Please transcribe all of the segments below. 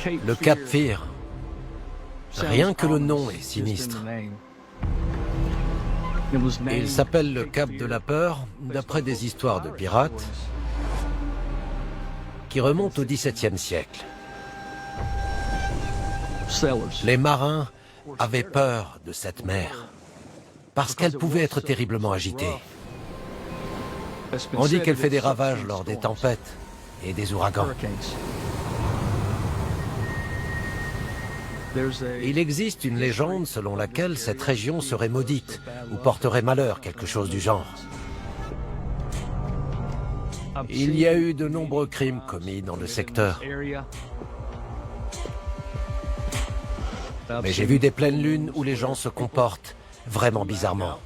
Le Cap Fear. Rien que le nom est sinistre. Il s'appelle le Cap de la Peur, d'après des histoires de pirates qui remontent au XVIIe siècle. Les marins avaient peur de cette mer, parce qu'elle pouvait être terriblement agitée. On dit qu'elle fait des ravages lors des tempêtes et des ouragans. Il existe une légende selon laquelle cette région serait maudite ou porterait malheur, quelque chose du genre. Il y a eu de nombreux crimes commis dans le secteur. Mais j'ai vu des pleines lunes où les gens se comportent vraiment bizarrement.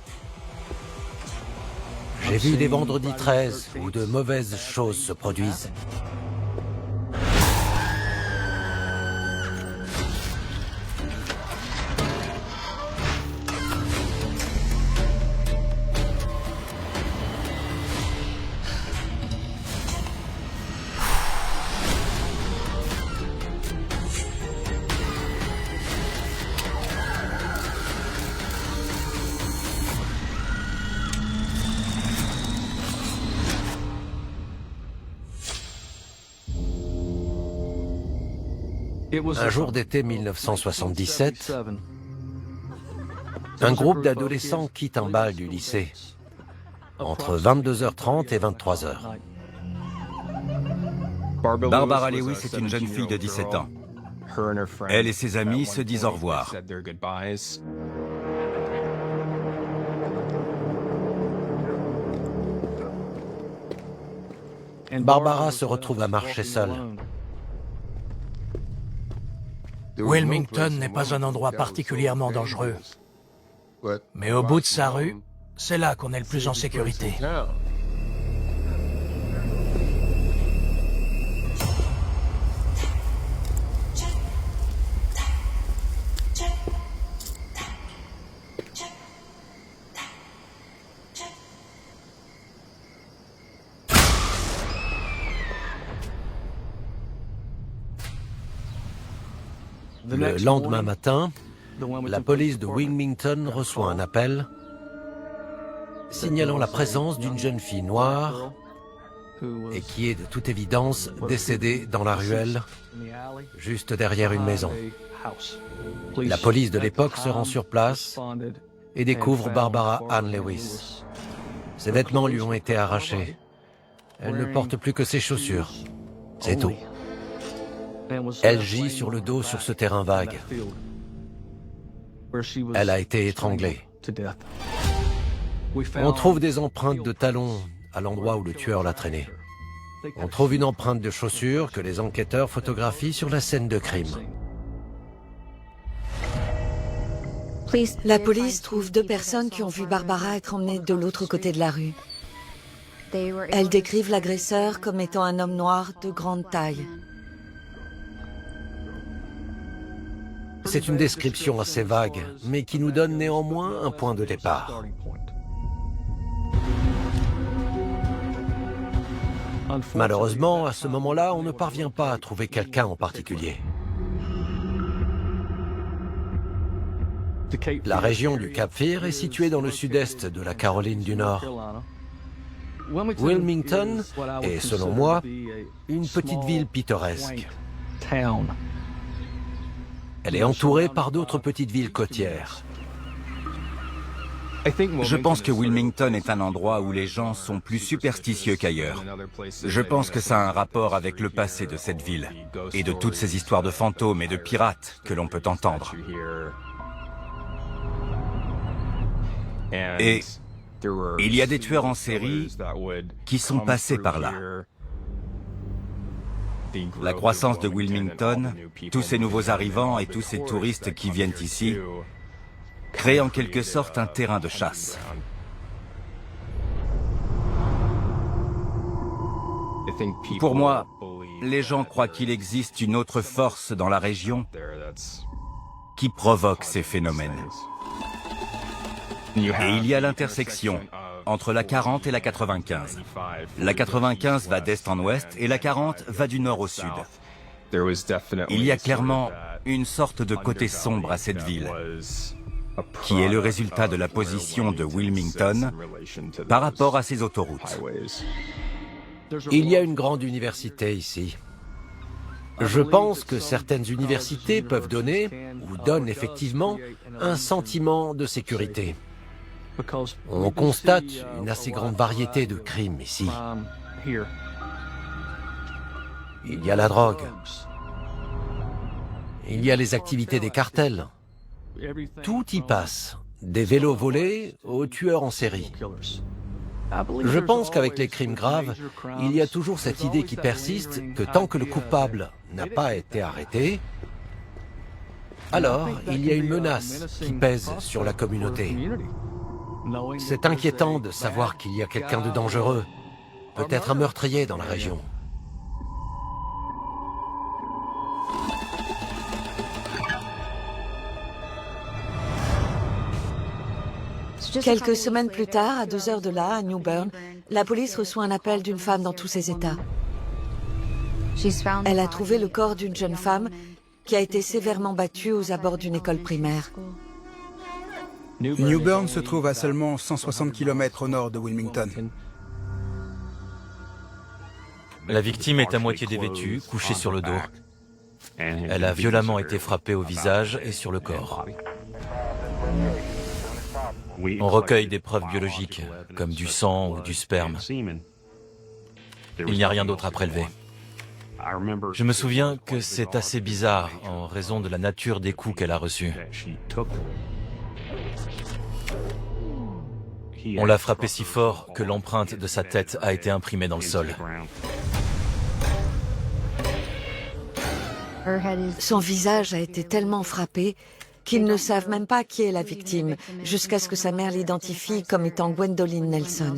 J'ai vu des vendredis 13 où de mauvaises choses se produisent. Un jour d'été 1977, un groupe d'adolescents quitte un bal du lycée, entre 22h30 et 23h. Barbara Lewis est une jeune fille de 17 ans. Elle et ses amis se disent au revoir. Barbara se retrouve à marcher seule. Wilmington n'est pas un endroit particulièrement dangereux. Mais au bout de sa rue, c'est là qu'on est le plus en sécurité. Le lendemain matin, la police de Wilmington reçoit un appel signalant la présence d'une jeune fille noire et qui est de toute évidence décédée dans la ruelle, juste derrière une maison. La police de l'époque se rend sur place et découvre Barbara Ann Lewis. Ses vêtements lui ont été arrachés. Elle ne porte plus que ses chaussures. C'est tout. Elle gît sur le dos sur ce terrain vague. Elle a été étranglée. On trouve des empreintes de talons à l'endroit où le tueur l'a traînée. On trouve une empreinte de chaussure que les enquêteurs photographient sur la scène de crime. La police trouve 2 personnes qui ont vu Barbara être emmenée de l'autre côté de la rue. Elles décrivent l'agresseur comme étant un homme noir de grande taille. C'est une description assez vague, mais qui nous donne néanmoins un point de départ. Malheureusement, à ce moment-là, on ne parvient pas à trouver quelqu'un en particulier. La région du Cap Fear est située dans le sud-est de la Caroline du Nord. Wilmington est, selon moi, une petite ville pittoresque. Elle est entourée par d'autres petites villes côtières. Je pense que Wilmington est un endroit où les gens sont plus superstitieux qu'ailleurs. Je pense que ça a un rapport avec le passé de cette ville et de toutes ces histoires de fantômes et de pirates que l'on peut entendre. Et il y a des tueurs en série qui sont passés par là. La croissance de Wilmington, tous ces nouveaux arrivants et tous ces touristes qui viennent ici, créent en quelque sorte un terrain de chasse. Pour moi, les gens croient qu'il existe une autre force dans la région qui provoque ces phénomènes. Et il y a l'intersection entre la 40 et la 95. La 95 va d'est en ouest et la 40 va du nord au sud. Il y a clairement une sorte de côté sombre à cette ville, qui est le résultat de la position de Wilmington par rapport à ses autoroutes. Il y a une grande université ici. Je pense que certaines universités peuvent donner, ou donnent effectivement, un sentiment de sécurité. On constate une assez grande variété de crimes ici. Il y a la drogue. Il y a les activités des cartels. Tout y passe, des vélos volés aux tueurs en série. Je pense qu'avec les crimes graves, il y a toujours cette idée qui persiste que tant que le coupable n'a pas été arrêté, alors il y a une menace qui pèse sur la communauté. C'est inquiétant de savoir qu'il y a quelqu'un de dangereux, peut-être un meurtrier dans la région. Quelques semaines plus tard, à 2 heures de là, à New Bern, la police reçoit un appel d'une femme dans tous ses états. Elle a trouvé le corps d'une jeune femme qui a été sévèrement battue aux abords d'une école primaire. New Bern se trouve à seulement 160 km au nord de Wilmington. La victime est à moitié dévêtue, couchée sur le dos. Elle a violemment été frappée au visage et sur le corps. On recueille des preuves biologiques, comme du sang ou du sperme. Il n'y a rien d'autre à prélever. Je me souviens que c'est assez bizarre en raison de la nature des coups qu'elle a reçus. On l'a frappée si fort que l'empreinte de sa tête a été imprimée dans le sol. Son visage a été tellement frappé qu'ils ne savent même pas qui est la victime, jusqu'à ce que sa mère l'identifie comme étant Gwendolyn Nelson.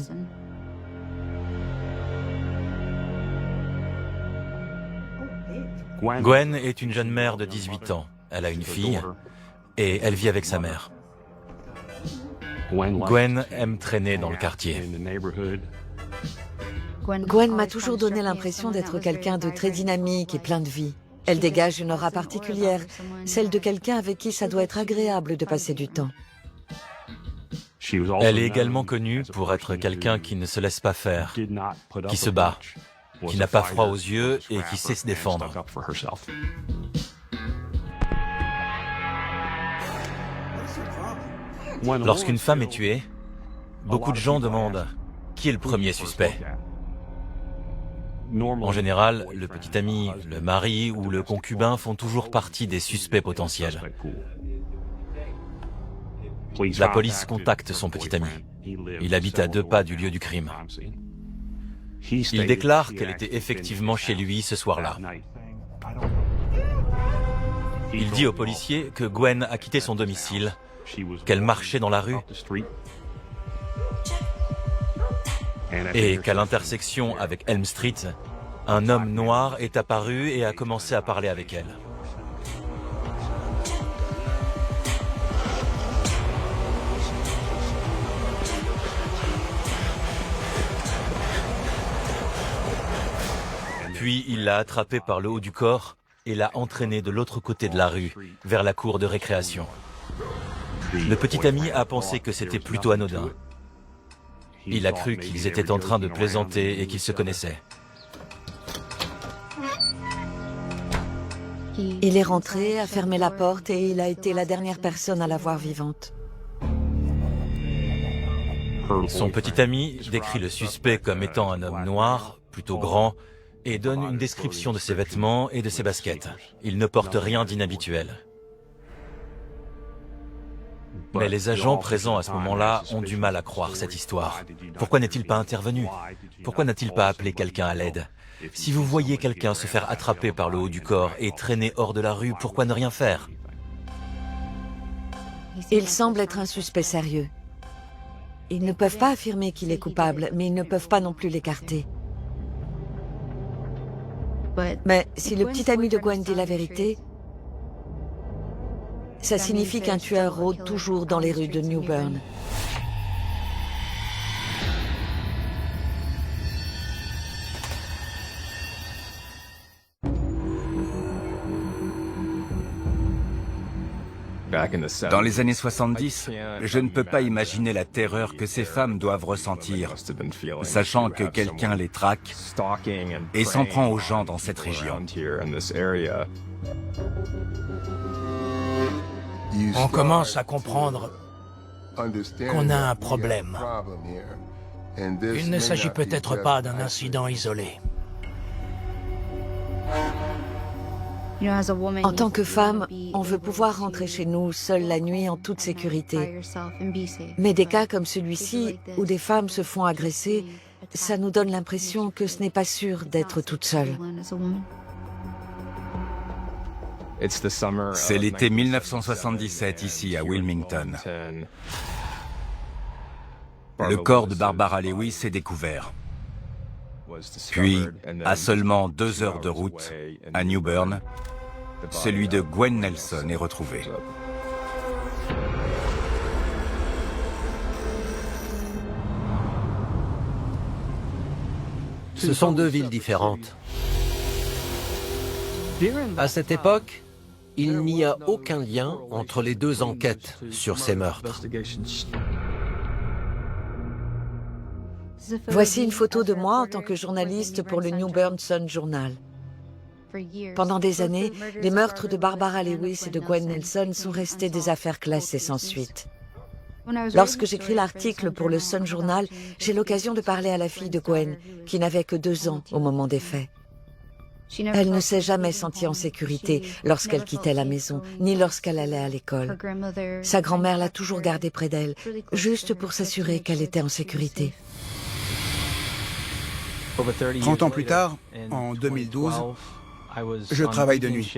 Gwen est une jeune mère de 18 ans. Elle a une fille et elle vit avec sa mère. Gwen aime traîner dans le quartier. Gwen m'a toujours donné l'impression d'être quelqu'un de très dynamique et plein de vie. Elle dégage une aura particulière, celle de quelqu'un avec qui ça doit être agréable de passer du temps. Elle est également connue pour être quelqu'un qui ne se laisse pas faire, qui se bat, qui n'a pas froid aux yeux et qui sait se défendre. Lorsqu'une femme est tuée, beaucoup de gens demandent qui est le premier suspect. En général, le petit ami, le mari ou le concubin font toujours partie des suspects potentiels. La police contacte son petit ami. Il habite à 2 pas du lieu du crime. Il déclare qu'elle était effectivement chez lui ce soir-là. Il dit aux policiers que Gwen a quitté son domicile, qu'elle marchait dans la rue et qu'à l'intersection avec Elm Street, un homme noir est apparu et a commencé à parler avec elle. Puis il l'a attrapée par le haut du corps et l'a entraînée de l'autre côté de la rue, vers la cour de récréation. Le petit ami a pensé que c'était plutôt anodin. Il a cru qu'ils étaient en train de plaisanter et qu'ils se connaissaient. Il est rentré, a fermé la porte et il a été la dernière personne à la voir vivante. Son petit ami décrit le suspect comme étant un homme noir, plutôt grand, et donne une description de ses vêtements et de ses baskets. Il ne porte rien d'inhabituel. Mais les agents présents à ce moment-là ont du mal à croire cette histoire. Pourquoi n'est-il pas intervenu? Pourquoi n'a-t-il pas appelé quelqu'un à l'aide? Si vous voyez quelqu'un se faire attraper par le haut du corps et traîner hors de la rue, pourquoi ne rien faire? Il semble être un suspect sérieux. Ils ne peuvent pas affirmer qu'il est coupable, mais ils ne peuvent pas non plus l'écarter. Mais si le petit ami de Gwen dit la vérité, ça signifie qu'un tueur rôde toujours dans les rues de New Bern. Dans les années 70, je ne peux pas imaginer la terreur que ces femmes doivent ressentir, sachant que quelqu'un les traque et s'en prend aux gens dans cette région. On commence à comprendre qu'on a un problème. Il ne s'agit peut-être pas d'un incident isolé. En tant que femme, on veut pouvoir rentrer chez nous seule la nuit en toute sécurité. Mais des cas comme celui-ci, où des femmes se font agresser, ça nous donne l'impression que ce n'est pas sûr d'être toute seule. C'est l'été 1977 ici à Wilmington. Le corps de Barbara Lewis est découvert. Puis, à seulement 2 heures de route, à New Bern, celui de Gwen Nelson est retrouvé. Ce sont 2 villes différentes. À cette époque, il n'y a aucun lien entre les 2 enquêtes sur ces meurtres. Voici une photo de moi en tant que journaliste pour le New Bern Sun Journal. Pendant des années, les meurtres de Barbara Lewis et de Gwen Nelson sont restés des affaires classées sans suite. Lorsque j'écris l'article pour le Sun Journal, j'ai l'occasion de parler à la fille de Gwen, qui n'avait que 2 ans au moment des faits. Elle ne s'est jamais sentie en sécurité lorsqu'elle quittait la maison, ni lorsqu'elle allait à l'école. Sa grand-mère l'a toujours gardée près d'elle, juste pour s'assurer qu'elle était en sécurité. 30 ans plus tard, en 2012, je travaille de nuit.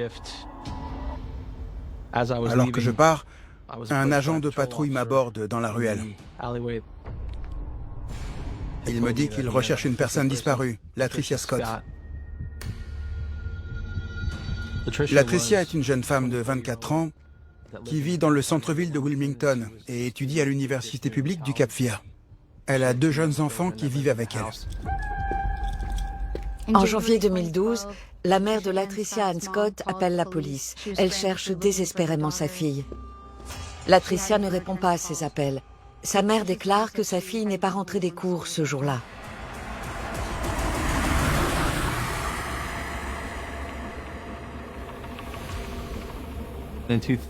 Alors que je pars, un agent de patrouille m'aborde dans la ruelle. Il me dit qu'il recherche une personne disparue, Latricia Scott. Latricia est une jeune femme de 24 ans qui vit dans le centre-ville de Wilmington et étudie à l'université publique du Cap-Fear. Elle a 2 jeunes enfants qui vivent avec elle. En janvier 2012, la mère de Latricia Ann Scott appelle la police. Elle cherche désespérément sa fille. Latricia ne répond pas à ses appels. Sa mère déclare que sa fille n'est pas rentrée des cours ce jour-là.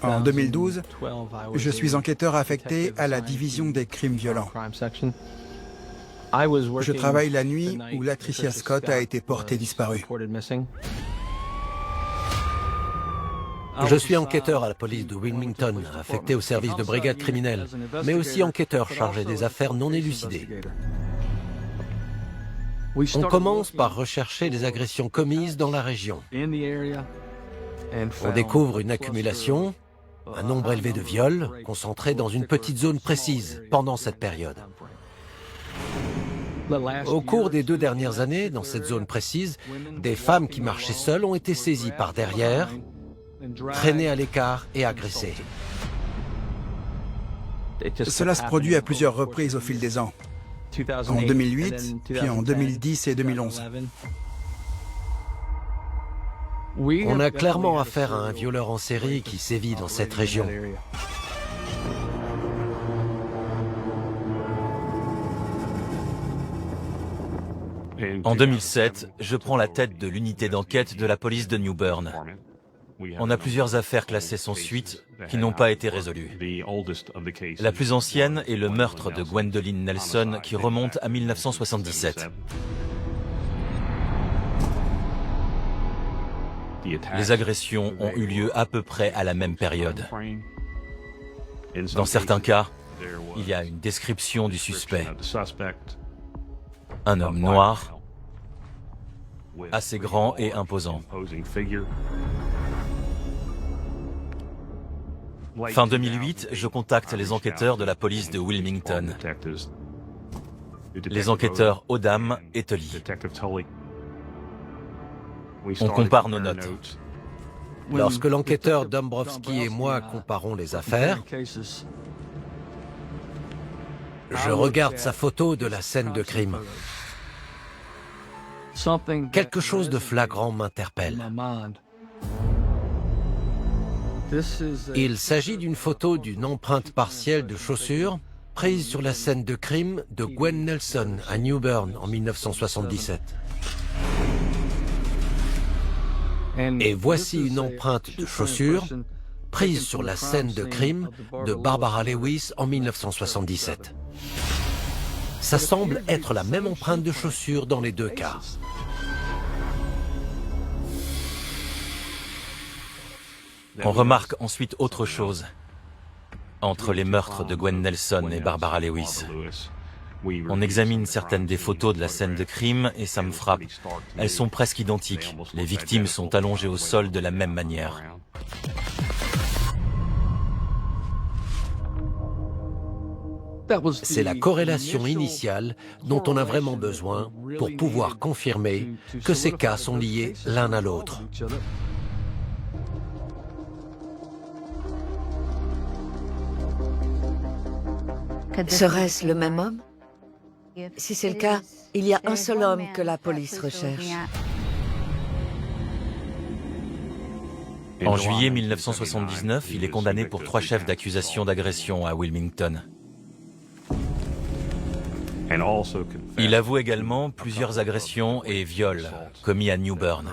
En 2012, je suis enquêteur affecté à la division des crimes violents. Je travaille la nuit où Latricia Scott a été portée disparue. Je suis enquêteur à la police de Wilmington, affecté au service de brigade criminelle, mais aussi enquêteur chargé des affaires non élucidées. On commence par rechercher les agressions commises dans la région. On découvre une accumulation, un nombre élevé de viols, concentrés dans une petite zone précise pendant cette période. Au cours des 2 dernières années, dans cette zone précise, des femmes qui marchaient seules ont été saisies par derrière, traînées à l'écart et agressées. Cela se produit à plusieurs reprises au fil des ans. En 2008, puis en 2010 et 2011. On a clairement affaire à un violeur en série qui sévit dans cette région. En 2007, je prends la tête de l'unité d'enquête de la police de New Bern. On a plusieurs affaires classées sans suite qui n'ont pas été résolues. La plus ancienne est le meurtre de Gwendolyn Nelson qui remonte à 1977. Les agressions ont eu lieu à peu près à la même période. Dans certains cas, il y a une description du suspect. Un homme noir, assez grand et imposant. Fin 2008, je contacte les enquêteurs de la police de Wilmington. Les enquêteurs Odam et Tully. On compare nos notes. Lorsque l'enquêteur Dombrowski et moi comparons les affaires, je regarde sa photo de la scène de crime. Quelque chose de flagrant m'interpelle. Il s'agit d'une photo d'une empreinte partielle de chaussure prise sur la scène de crime de Gwen Nelson à New Bern en 1977. Et voici une empreinte de chaussure prise sur la scène de crime de Barbara Lewis en 1977. Ça semble être la même empreinte de chaussure dans les deux cas. On remarque ensuite autre chose entre les meurtres de Gwen Nelson et Barbara Lewis. On examine certaines des photos de la scène de crime et ça me frappe. Elles sont presque identiques. Les victimes sont allongées au sol de la même manière. C'est la corrélation initiale dont on a vraiment besoin pour pouvoir confirmer que ces cas sont liés l'un à l'autre. Serait-ce le même homme? Si c'est le cas, il y a un seul homme que la police recherche. En juillet 1979, il est condamné pour 3 chefs d'accusation d'agression à Wilmington. Il avoue également plusieurs agressions et viols commis à New Bern.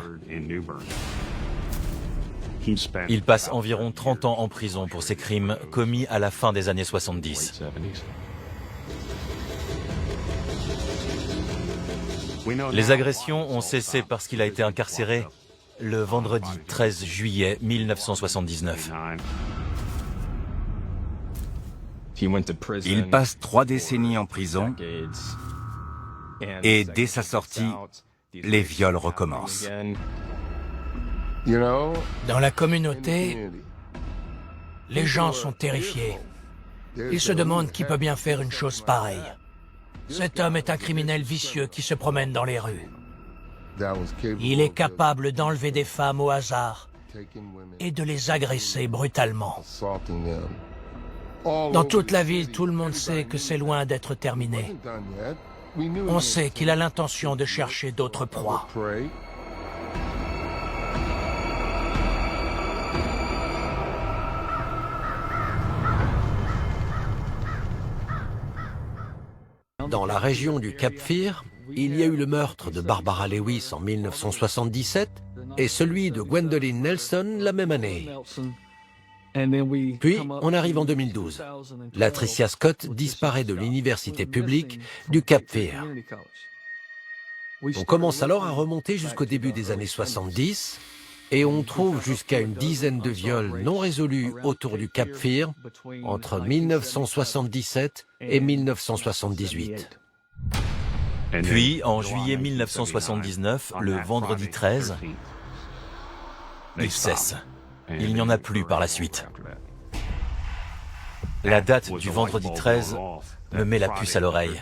Il passe environ 30 ans en prison pour ces crimes commis à la fin des années 70. Les agressions ont cessé parce qu'il a été incarcéré le vendredi 13 juillet 1979. Il passe 3 décennies en prison et dès sa sortie, les viols recommencent. Dans la communauté, les gens sont terrifiés. Ils se demandent qui peut bien faire une chose pareille. Cet homme est un criminel vicieux qui se promène dans les rues. Il est capable d'enlever des femmes au hasard et de les agresser brutalement. Dans toute la ville, tout le monde sait que c'est loin d'être terminé. On sait qu'il a l'intention de chercher d'autres proies. Dans la région du Cap Fear, il y a eu le meurtre de Barbara Lewis en 1977 et celui de Gwendolyn Nelson la même année. Puis, on arrive en 2012. Latricia Scott disparaît de l'université publique du Cap Fear. On commence alors à remonter jusqu'au début des années 70 et on trouve jusqu'à une dizaine de viols non résolus autour du Cap Fear entre 1977 et 1978. Puis, en juillet 1979, le vendredi 13, il cesse. Il n'y en a plus par la suite. La date du vendredi 13 me met la puce à l'oreille.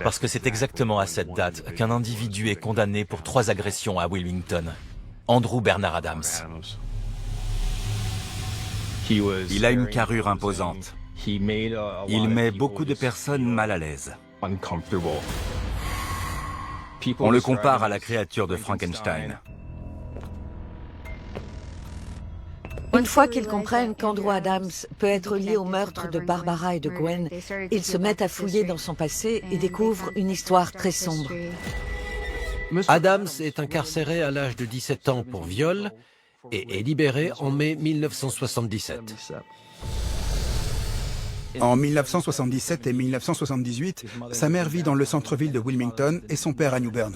Parce que c'est exactement à cette date qu'un individu est condamné pour 3 agressions à Wilmington. Andrew Bernard Adams. Il a une carrure imposante. Il met beaucoup de personnes mal à l'aise. On le compare à la créature de Frankenstein. Une fois qu'ils comprennent qu'Andrew Adams peut être lié au meurtre de Barbara et de Gwen, ils se mettent à fouiller dans son passé et découvrent une histoire très sombre. Adams est incarcéré à l'âge de 17 ans pour viol et est libéré en mai 1977. En 1977 et 1978, sa mère vit dans le centre-ville de Wilmington et son père à New Bern.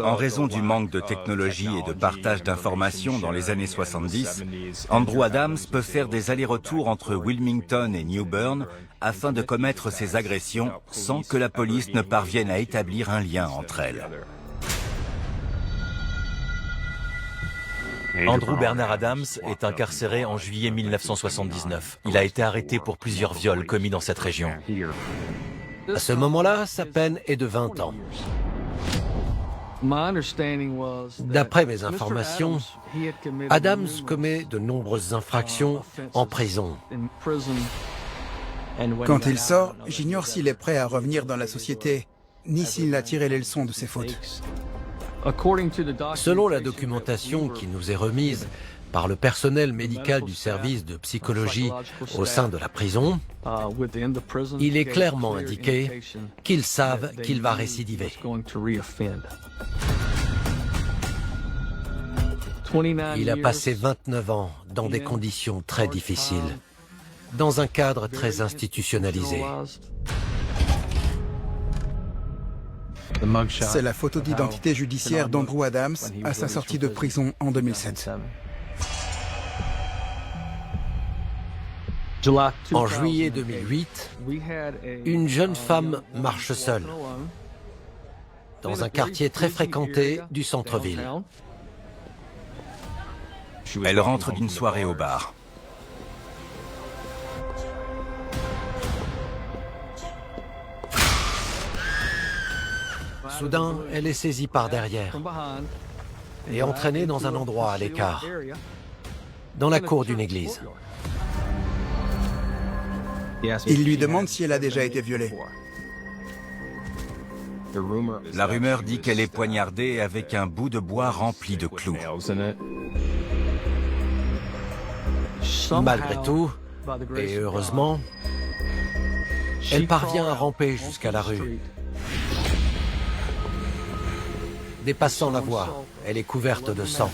En raison du manque de technologie et de partage d'informations dans les années 70, Andrew Adams peut faire des allers-retours entre Wilmington et New Bern afin de commettre ses agressions sans que la police ne parvienne à établir un lien entre elles. Andrew Bernard Adams est incarcéré en juillet 1979. Il a été arrêté pour plusieurs viols commis dans cette région. À ce moment-là, sa peine est de 20 ans. D'après mes informations, Adams commet de nombreuses infractions en prison. Quand il sort, j'ignore s'il est prêt à revenir dans la société, ni s'il a tiré les leçons de ses fautes. Selon la documentation qui nous est remise par le personnel médical du service de psychologie au sein de la prison, il est clairement indiqué qu'ils savent qu'il va récidiver. Il a passé 29 ans dans des conditions très difficiles, dans un cadre très institutionnalisé. C'est la photo d'identité judiciaire d'Andrew Adams à sa sortie de prison en 2007. En juillet 2008, une jeune femme marche seule dans un quartier très fréquenté du centre-ville. Elle rentre d'une soirée au bar. Soudain, elle est saisie par derrière et entraînée dans un endroit à l'écart, dans la cour d'une église. Il lui demande si elle a déjà été violée. La rumeur dit qu'elle est poignardée avec un bout de bois rempli de clous. Malgré tout, et heureusement, elle parvient à ramper jusqu'à la rue. Des passants la voient, elle est couverte de sang.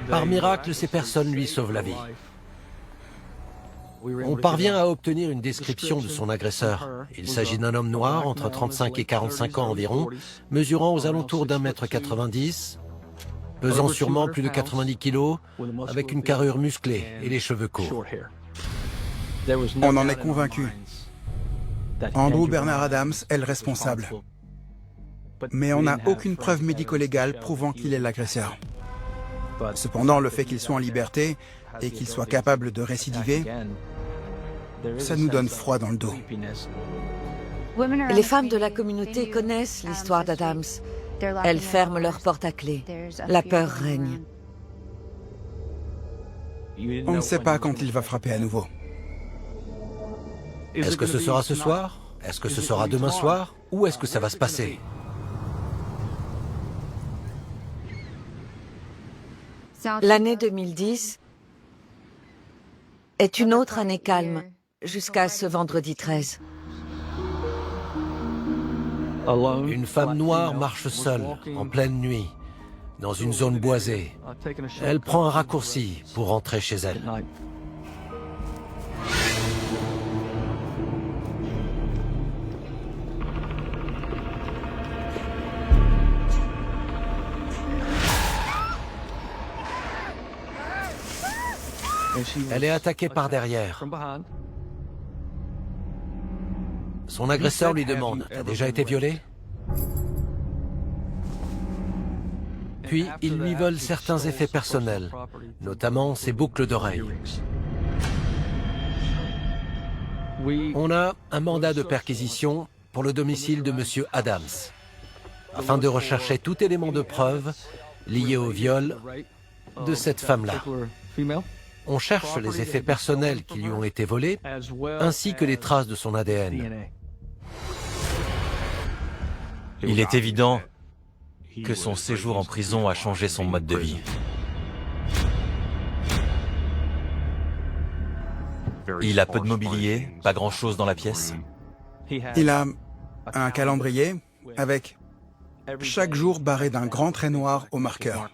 Par miracle, ces personnes lui sauvent la vie. On parvient à obtenir une description de son agresseur. Il s'agit d'un homme noir, entre 35 et 45 ans environ, mesurant aux alentours d'1,90 m, pesant sûrement plus de 90 kg, avec une carrure musclée et les cheveux courts. On en est convaincu. Andrew Bernard Adams est le responsable. Mais on n'a aucune preuve médico-légale prouvant qu'il est l'agresseur. Cependant, le fait qu'il soit en liberté et qu'il soit capable de récidiver, ça nous donne froid dans le dos. Les femmes de la communauté connaissent l'histoire d'Adams. Elles ferment leurs portes à clé. La peur règne. On ne sait pas quand il va frapper à nouveau. Est-ce que ce sera ce soir? Est-ce que ce sera demain soir? Ou est-ce que ça va se passer? L'année 2010 est une autre année calme, jusqu'à ce vendredi 13. Une femme noire marche seule, en pleine nuit, dans une zone boisée. Elle prend un raccourci pour rentrer chez elle. Elle est attaquée par derrière. Son agresseur lui demande « T'as déjà été violée ?» Puis, il lui vole certains effets personnels, notamment ses boucles d'oreilles. On a un mandat de perquisition pour le domicile de M. Adams, afin de rechercher tout élément de preuve lié au viol de cette femme-là. On cherche les effets personnels qui lui ont été volés, ainsi que les traces de son ADN. Il est évident que son séjour en prison a changé son mode de vie. Il a peu de mobilier, pas grand-chose dans la pièce. Il a un calendrier avec chaque jour barré d'un grand trait noir au marqueur.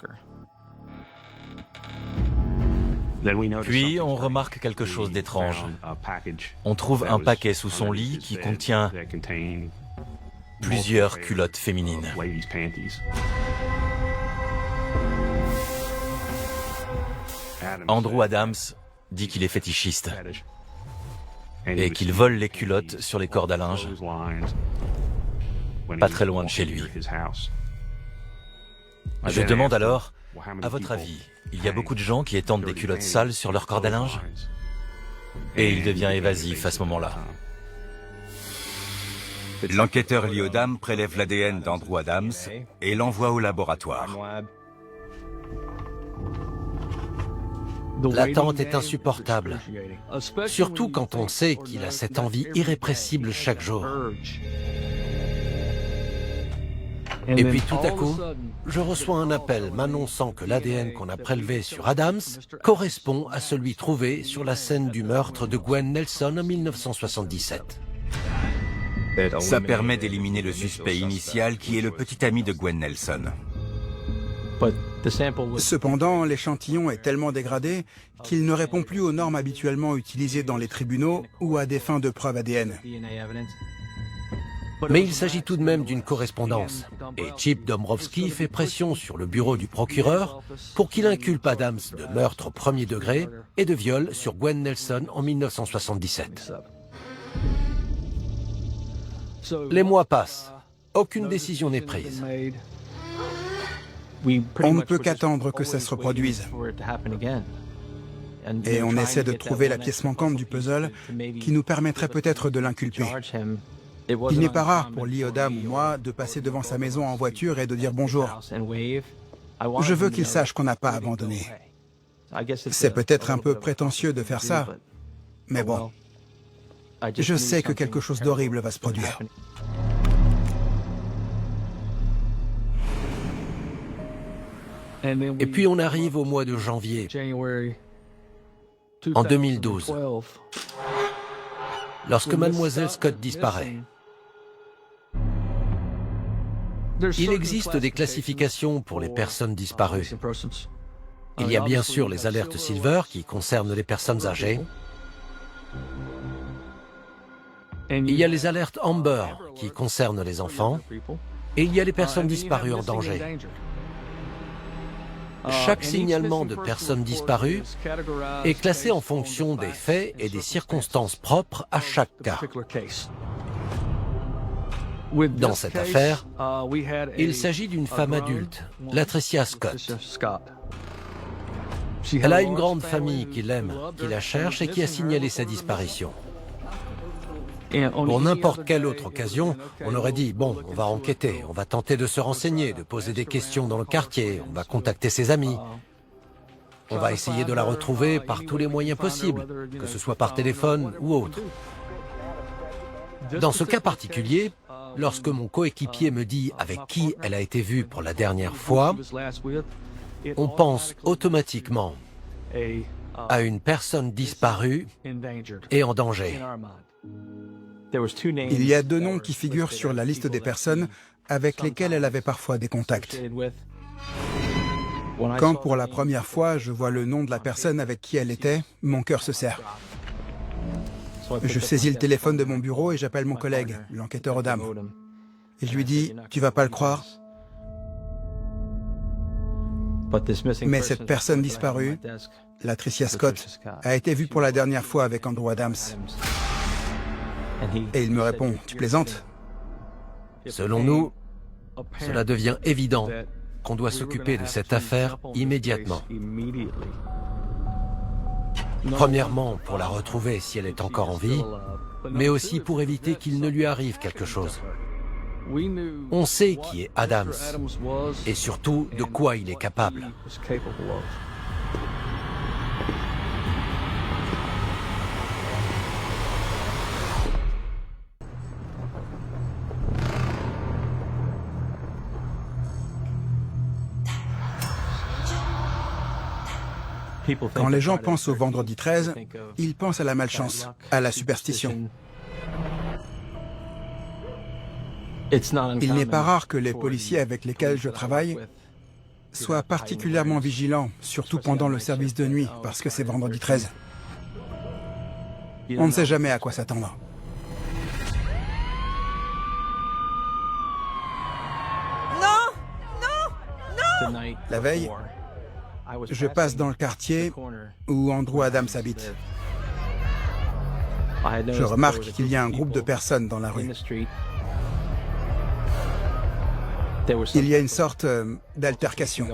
Puis on remarque quelque chose d'étrange. On trouve un paquet sous son lit qui contient plusieurs culottes féminines. Andrew Adams dit qu'il est fétichiste et qu'il vole les culottes sur les cordes à linge, pas très loin de chez lui. Je demande alors, à votre avis, il y a beaucoup de gens qui étendent des culottes sales sur leur corde à linge? Et il devient évasif à ce moment-là. L'enquêteur Lee Odam prélève l'ADN d'Andrew Adams et l'envoie au laboratoire. L'attente est insupportable, surtout quand on sait qu'il a cette envie irrépressible chaque jour. Et puis tout à coup, je reçois un appel m'annonçant que l'ADN qu'on a prélevé sur Adams correspond à celui trouvé sur la scène du meurtre de Gwen Nelson en 1977. Ça permet d'éliminer le suspect initial qui est le petit ami de Gwen Nelson. Cependant, l'échantillon est tellement dégradé qu'il ne répond plus aux normes habituellement utilisées dans les tribunaux ou à des fins de preuve ADN. Mais il s'agit tout de même d'une correspondance. Et Chip Dombrowski fait pression sur le bureau du procureur pour qu'il inculpe Adams de meurtre au premier degré et de viol sur Gwen Nelson en 1977. Les mois passent. Aucune décision n'est prise. On ne peut qu'attendre que ça se reproduise. Et on essaie de trouver la pièce manquante du puzzle qui nous permettrait peut-être de l'inculper. Il n'est pas rare pour Lee Odom ou moi de passer devant sa maison en voiture et de dire bonjour. Je veux qu'il sache qu'on n'a pas abandonné. C'est peut-être un peu prétentieux de faire ça, mais bon, je sais que quelque chose d'horrible va se produire. Et puis on arrive au mois de janvier, en 2012, lorsque Mademoiselle Scott disparaît. Il existe des classifications pour les personnes disparues. Il y a bien sûr les alertes Silver qui concernent les personnes âgées. Il y a les alertes Amber qui concernent les enfants. Et il y a les personnes disparues en danger. Chaque signalement de personnes disparues est classé en fonction des faits et des circonstances propres à chaque cas. Dans cette affaire, il s'agit d'une femme adulte, Latricia Scott. Elle a une grande famille qui l'aime, qui la cherche et qui a signalé sa disparition. Pour n'importe quelle autre occasion, on aurait dit, bon, on va enquêter, on va tenter de se renseigner, de poser des questions dans le quartier, on va contacter ses amis. On va essayer de la retrouver par tous les moyens possibles, que ce soit par téléphone ou autre. Dans ce cas particulier, lorsque mon coéquipier me dit avec qui elle a été vue pour la dernière fois, on pense automatiquement à une personne disparue et en danger. Il y a 2 noms qui figurent sur la liste des personnes avec lesquelles elle avait parfois des contacts. Quand pour la première fois je vois le nom de la personne avec qui elle était, mon cœur se serre. Je saisis le téléphone de mon bureau et j'appelle mon collègue, l'enquêteur Odom. Et je lui dis, tu vas pas le croire, mais cette personne disparue, Latricia Scott, a été vue pour la dernière fois avec Andrew Adams. Et il me répond, tu plaisantes? Selon nous, cela devient évident qu'on doit s'occuper de cette affaire immédiatement. Premièrement, pour la retrouver si elle est encore en vie, mais aussi pour éviter qu'il ne lui arrive quelque chose. On sait qui est Adams, et surtout de quoi il est capable. Quand les gens pensent au vendredi 13, ils pensent à la malchance, à la superstition. Il n'est pas rare que les policiers avec lesquels je travaille soient particulièrement vigilants, surtout pendant le service de nuit, parce que c'est vendredi 13. On ne sait jamais à quoi s'attendre. Non! Non! La veille, je passe dans le quartier où Andrew Adams habite. Je remarque qu'il y a un groupe de personnes dans la rue. Il y a une sorte d'altercation.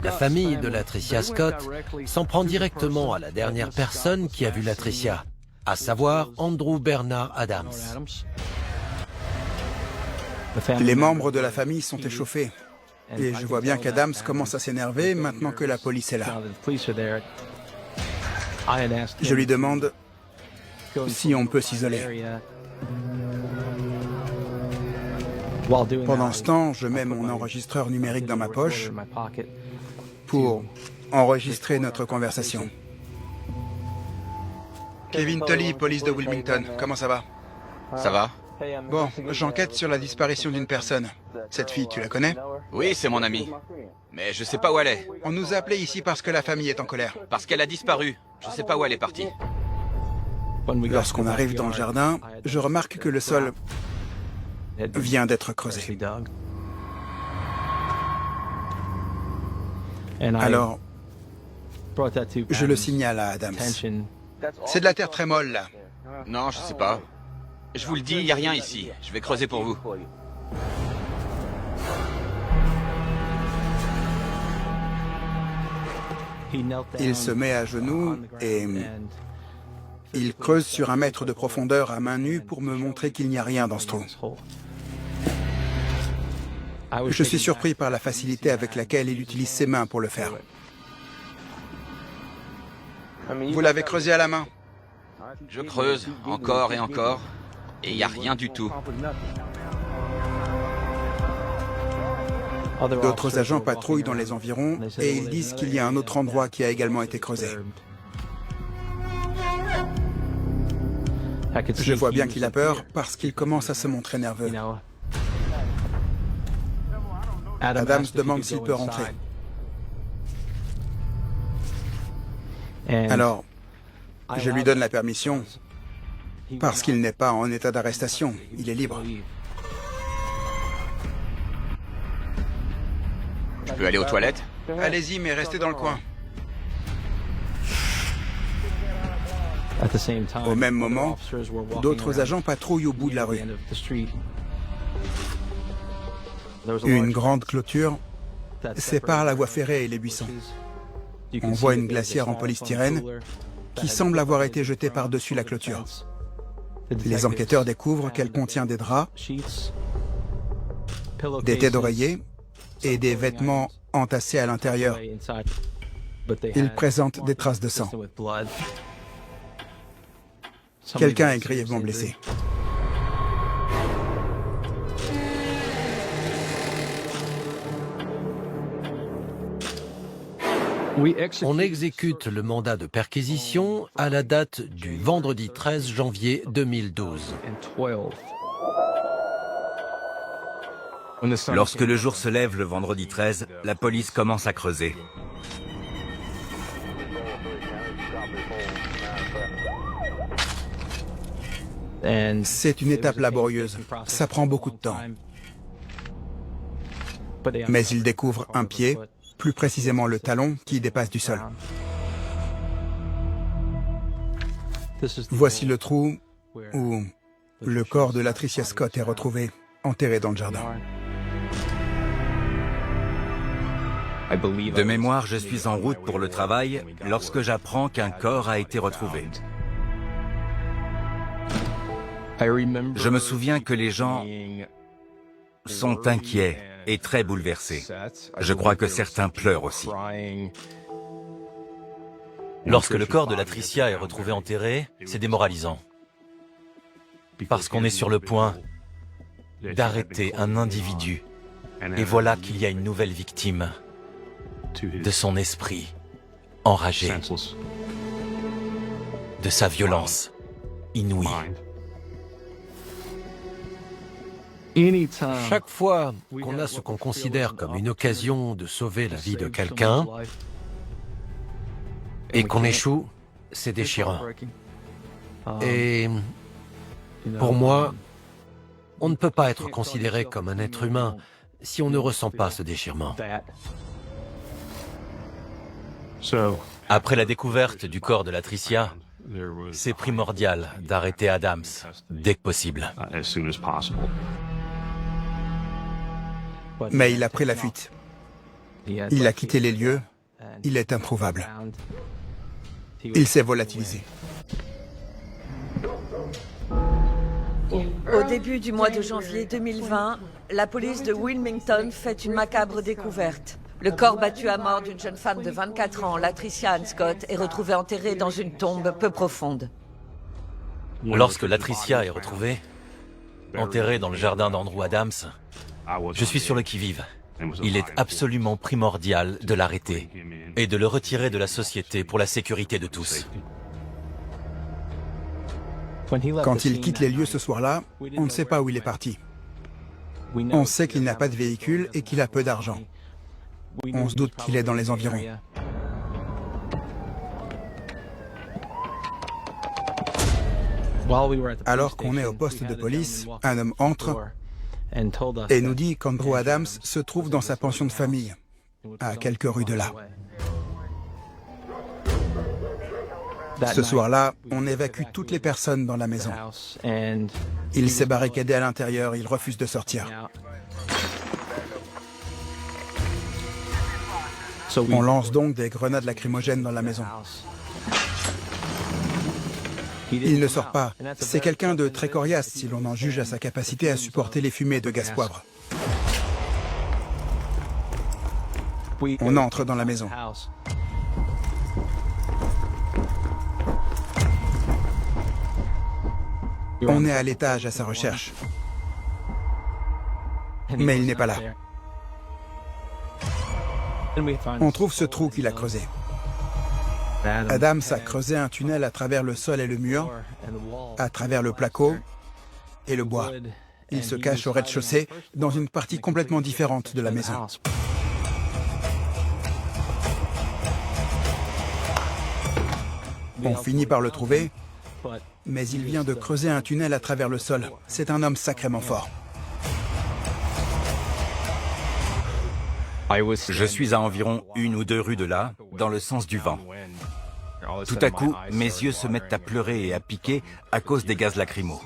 La famille de Latricia Scott s'en prend directement à la dernière personne qui a vu Latricia, à savoir Andrew Bernard Adams. Les membres de la famille sont échauffés. Et je vois bien qu'Adams commence à s'énerver maintenant que la police est là. Je lui demande si on peut s'isoler. Pendant ce temps, je mets mon enregistreur numérique dans ma poche pour enregistrer notre conversation. Kevin Tully, police de Wilmington, comment ça va? Ça va? Bon, j'enquête sur la disparition d'une personne. Cette fille, tu la connais? Oui, c'est mon amie. Mais je sais pas où elle est. On nous a appelés ici parce que la famille est en colère. Parce qu'elle a disparu. Je sais pas où elle est partie. Lorsqu'on arrive dans le jardin, je remarque que le sol vient d'être creusé. Alors, je le signale à Adams. C'est de la terre très molle, là. Non, je sais pas. Je vous le dis, il y a rien ici. Je vais creuser pour vous. Il se met à genoux et il creuse sur 1 mètre de profondeur à main nue pour me montrer qu'il n'y a rien dans ce trou. Je suis surpris par la facilité avec laquelle il utilise ses mains pour le faire. Vous l'avez creusé à la main? Je creuse encore et encore. Et il y a rien du tout. D'autres agents patrouillent dans les environs et ils disent qu'il y a un autre endroit qui a également été creusé. Je vois bien qu'il a peur parce qu'il commence à se montrer nerveux. Adams demande s'il peut rentrer. Alors, je lui donne la permission parce qu'il n'est pas en état d'arrestation. Il est libre. Je peux aller aux toilettes? Allez-y, mais restez dans le coin. Au même moment, d'autres agents patrouillent au bout de la rue. Une grande clôture sépare la voie ferrée et les buissons. On voit une glacière en polystyrène qui semble avoir été jetée par-dessus la clôture. Les enquêteurs découvrent qu'elle contient des draps, des têtes d'oreiller et des vêtements entassés à l'intérieur. Ils présentent des traces de sang. Quelqu'un est grièvement blessé. On exécute le mandat de perquisition à la date du vendredi 13 janvier 2012. Lorsque le jour se lève le vendredi 13, la police commence à creuser. C'est une étape laborieuse. Ça prend beaucoup de temps. Mais ils découvrent un pied, plus précisément le talon, qui dépasse du sol. Voici le trou où le corps de Latricia Scott est retrouvé, enterré dans le jardin. De mémoire, je suis en route pour le travail lorsque j'apprends qu'un corps a été retrouvé. Je me souviens que les gens sont inquiets et très bouleversés. Je crois que certains pleurent aussi. Lorsque le corps de Latricia est retrouvé enterré, c'est démoralisant. Parce qu'on est sur le point d'arrêter un individu. Et voilà qu'il y a une nouvelle victime de son esprit enragé, de sa violence inouïe. Chaque fois qu'on a ce qu'on considère comme une occasion de sauver la vie de quelqu'un et qu'on échoue, c'est déchirant. Et pour moi, on ne peut pas être considéré comme un être humain si on ne ressent pas ce déchirement. Après la découverte du corps de Latricia, c'est primordial d'arrêter Adams dès que possible. Mais il a pris la fuite. Il a quitté les lieux. Il est introuvable. Il s'est volatilisé. Au début du mois de janvier 2020, la police de Wilmington fait une macabre découverte. Le corps battu à mort d'une jeune femme de 24 ans, Latricia Ann Scott, est retrouvé enterré dans une tombe peu profonde. Lorsque Latricia est retrouvée, enterrée dans le jardin d'Andrew Adams, Je suis sur le qui-vive. Il est absolument primordial de l'arrêter et de le retirer de la société pour la sécurité de tous. Quand il quitte les lieux ce soir-là, on ne sait pas où il est parti. On sait qu'il n'a pas de véhicule et qu'il a peu d'argent. On se doute qu'il est dans les environs. Alors qu'on est au poste de police, un homme entre et nous dit qu'Andrew Adams se trouve dans sa pension de famille, à quelques rues de là. Ce soir-là, on évacue toutes les personnes dans la maison. Il s'est barricadé à l'intérieur, il refuse de sortir. On lance donc des grenades lacrymogènes dans la maison. Il ne sort pas. C'est quelqu'un de très coriace si l'on en juge à sa capacité à supporter les fumées de gaz poivre. On entre dans la maison. On est à l'étage à sa recherche. Mais il n'est pas là. On trouve ce trou qu'il a creusé. Adams a creusé un tunnel à travers le sol et le mur, à travers le placo et le bois. Il se cache au rez-de-chaussée, dans une partie complètement différente de la maison. On finit par le trouver, mais il vient de creuser un tunnel à travers le sol. C'est un homme sacrément fort. Je suis à environ 1 ou 2 rues de là, dans le sens du vent. Tout à coup, mes yeux se mettent à pleurer et à piquer à cause des gaz lacrymaux.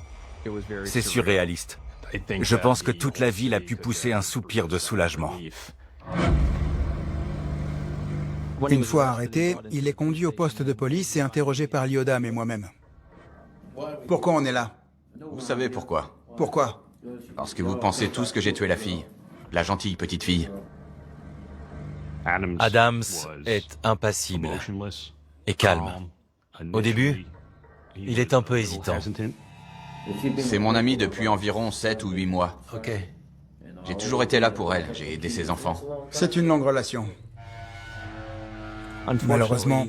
C'est surréaliste. Je pense que toute la ville a pu pousser un soupir de soulagement. Une fois arrêté, il est conduit au poste de police et interrogé par Liodam et moi-même. Pourquoi on est là? Vous savez pourquoi? Pourquoi? Parce que vous pensez tous que j'ai tué la fille. La gentille petite fille. Adams est impassible et calme. Au début, il est un peu hésitant. C'est mon amie depuis environ 7 ou 8 mois. Ok. J'ai toujours été là pour elle, j'ai aidé ses enfants. C'est une longue relation. Malheureusement,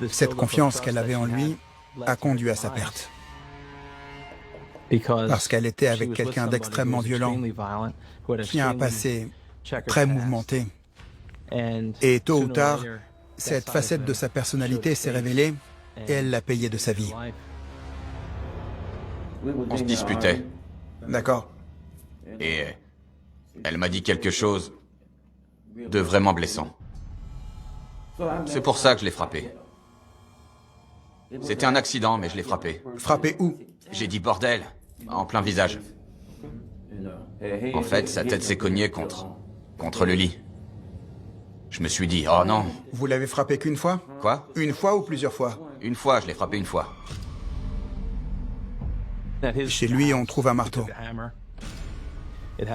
cette confiance qu'elle avait en lui a conduit à sa perte. Parce qu'elle était avec quelqu'un d'extrêmement violent, qui a un passé très mouvementé. Et tôt ou tard, cette facette de sa personnalité s'est révélée et elle l'a payé de sa vie. On se disputait. D'accord. Et elle m'a dit quelque chose de vraiment blessant. C'est pour ça que je l'ai frappé. C'était un accident, mais je l'ai frappé. Frappé où? J'ai dit bordel, en plein visage. En fait, sa tête s'est cognée contre le lit. Je me suis dit, oh non. Vous l'avez frappé qu'une fois? Quoi? Une fois ou plusieurs fois? Une fois, je l'ai frappé une fois. Chez lui, on trouve un marteau.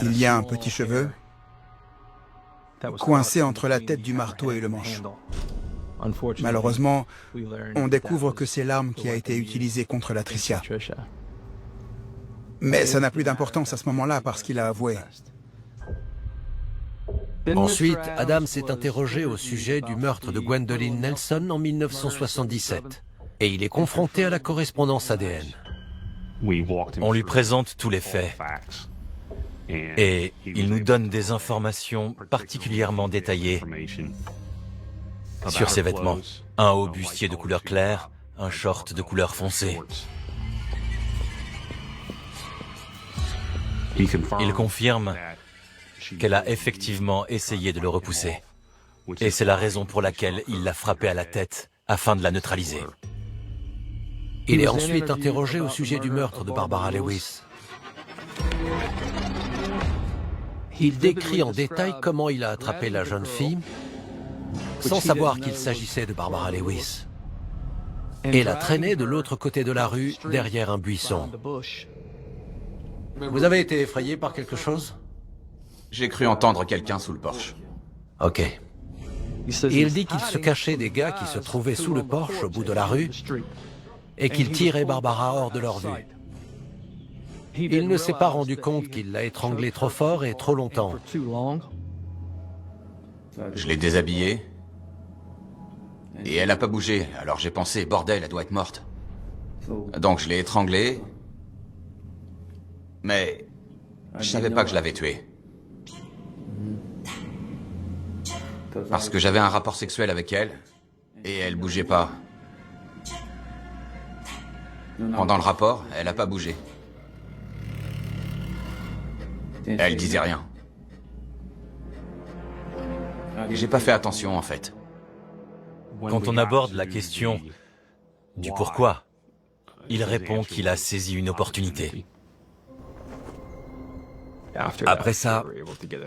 Il y a un petit cheveu coincé entre la tête du marteau et le manche. Malheureusement, on découvre que c'est l'arme qui a été utilisée contre Latricia. Mais ça n'a plus d'importance à ce moment-là parce qu'il a avoué. Ensuite, Adams est interrogé au sujet du meurtre de Gwendolyn Nelson en 1977. Et il est confronté à la correspondance ADN. On lui présente tous les faits. Et il nous donne des informations particulièrement détaillées sur ses vêtements. Un haut bustier de couleur claire, un short de couleur foncée. Il confirme qu'elle a effectivement essayé de le repousser. Et c'est la raison pour laquelle il l'a frappée à la tête, afin de la neutraliser. Il est ensuite interrogé au sujet du meurtre de Barbara Lewis. Il décrit en détail comment il a attrapé la jeune fille, sans savoir qu'il s'agissait de Barbara Lewis, et l'a traînée de l'autre côté de la rue, derrière un buisson. Vous avez été effrayé par quelque chose? J'ai cru entendre quelqu'un sous le porche. Ok. Il dit qu'il se cachait des gars qui se trouvaient sous le porche au bout de la rue et qu'il tirait Barbara hors de leur vue. Il ne s'est pas rendu compte qu'il l'a étranglée trop fort et trop longtemps. Je l'ai déshabillée. Et elle n'a pas bougé, alors j'ai pensé, bordel, elle doit être morte. Donc je l'ai étranglée. Mais je savais pas que je l'avais tuée. Parce que j'avais un rapport sexuel avec elle, et elle bougeait pas. Pendant le rapport, elle a pas bougé. Elle disait rien. J'ai pas fait attention, en fait. Quand on aborde la question du pourquoi, il répond qu'il a saisi une opportunité. Après ça,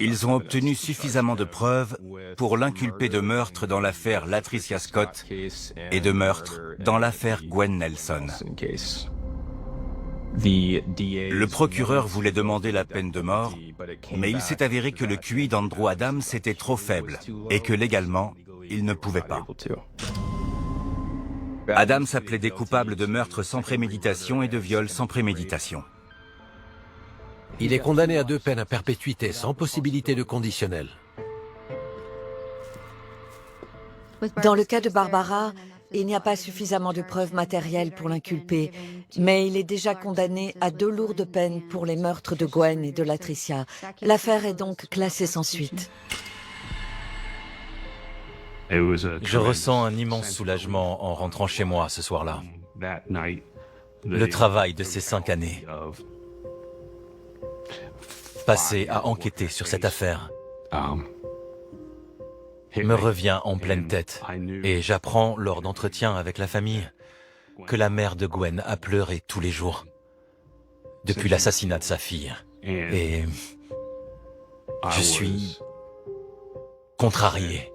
ils ont obtenu suffisamment de preuves pour l'inculper de meurtre dans l'affaire Latricia Scott et de meurtre dans l'affaire Gwen Nelson. Le procureur voulait demander la peine de mort, mais il s'est avéré que le QI d'Andrew Adams était trop faible et que légalement, il ne pouvait pas. Adams a plaidé coupable de meurtre sans préméditation et de viol sans préméditation. Il est condamné à 2 peines à perpétuité sans possibilité de conditionnel. Dans le cas de Barbara, il n'y a pas suffisamment de preuves matérielles pour l'inculper, mais il est déjà condamné à 2 lourdes peines pour les meurtres de Gwen et de Latricia. L'affaire est donc classée sans suite. Je ressens un immense soulagement en rentrant chez moi ce soir-là. Le travail de ces 5 années, passé à enquêter sur cette affaire, me revient en pleine tête, et j'apprends lors d'entretiens avec la famille que la mère de Gwen a pleuré tous les jours depuis l'assassinat de sa fille. Et je suis contrarié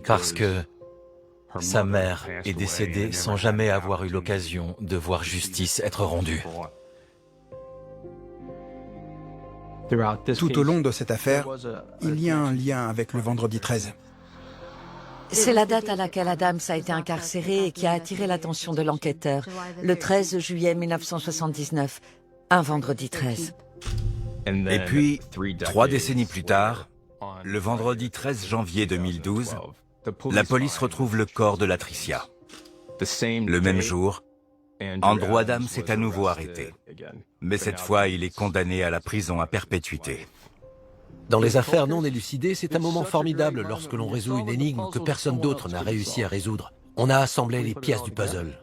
parce que sa mère est décédée sans jamais avoir eu l'occasion de voir justice être rendue. Tout au long de cette affaire, il y a un lien avec le vendredi 13. C'est la date à laquelle Adams a été incarcéré et qui a attiré l'attention de l'enquêteur, le 13 juillet 1979, un vendredi 13. Et puis, 3 décennies plus tard, le vendredi 13 janvier 2012, la police retrouve le corps de Latricia. Le même jour, Andrew Adams est à nouveau arrêté. Mais cette fois, il est condamné à la prison à perpétuité. Dans les affaires non élucidées, c'est un moment formidable lorsque l'on résout une énigme que personne d'autre n'a réussi à résoudre. On a assemblé les pièces du puzzle.